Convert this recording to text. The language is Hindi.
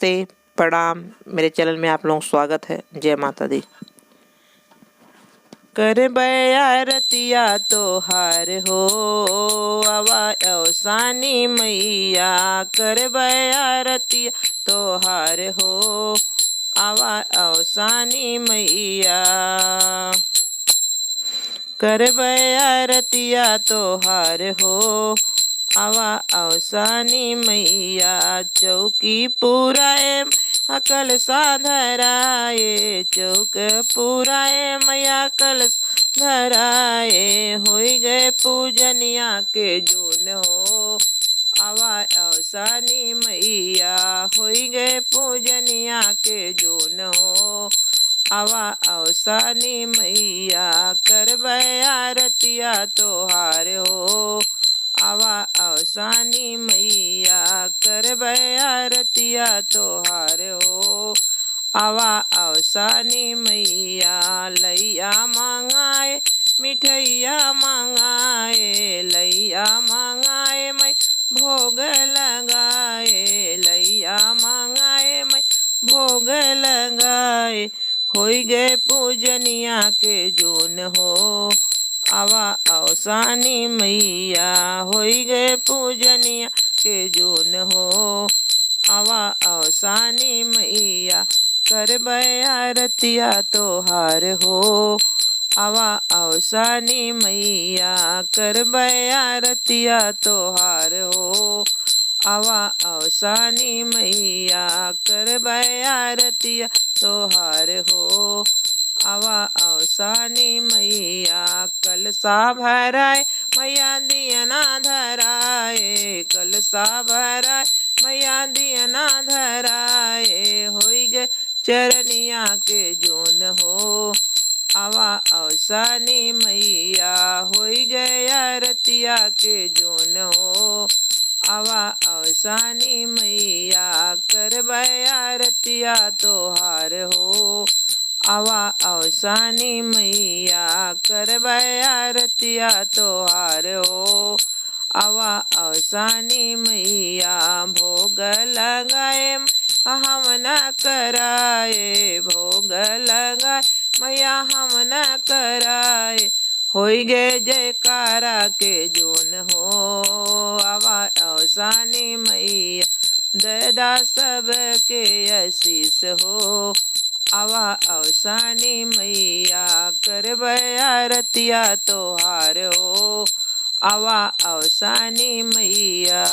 नमस्ते, प्रणाम। मेरे चैनल में आप लोगों का स्वागत है। जय माता दी। कर आरतिया तोहार हो आवा अवसानी मैया, कर आरतिया तोहार हो आवा अवसानी मैया, कर आरतिया तोहार हो आवा अवसानी मैया। चौकी पुराए कल धराए, चौक पुराए मैया कल धराए, होई गए पूजनिया के जोन हो आवा अवसानी मैया, होई गए पूजनिया के जोन हो आवा अवसानी मैया। कर आरतिया तोहार हो आवा अवसानी मैया, कर आरतिया तोहार हो आवा अवसानी मैया। लैया मांगाए मिठैया मांगाए, लैया मांगाए मैं भोग लगाए, लैया मांगाए मैं भोग लगाए, होई गए पूजनिया के जोन हो आवा अवसानी मैया, होई गए पूजनिया के जोन हो आवा अवसानी मैया। कर आरतिया तोहार हो आवा अवसानी मैया, कर आरतिया तोहार हो आवा अवसानी मैया, कर आरतिया तोहार हो आवा अवसानी मैया। कलसा भराए मैया दियना धराए, कलसा भराए मैया दियना धराए, होई गए चरनिया के जोन हो आवा अवसानी मैया, होई गए आरतिया के जोन हो आवा अवसानी मैया। कर आरतिया तोहार हो आवा अवसानी मैया, कर आरतिया तोहार हो आवा अवसानी मैया। भोग लगाए हम न कराए, भोग लगाए मैया हम न कराए, होई गए जयकारा के जोन हो आवा अवसानी मैया। ददा सब के आशीष हो आवा अवसानी मैया, कर आरतिया तोहार हो आवा अवसानी मैया।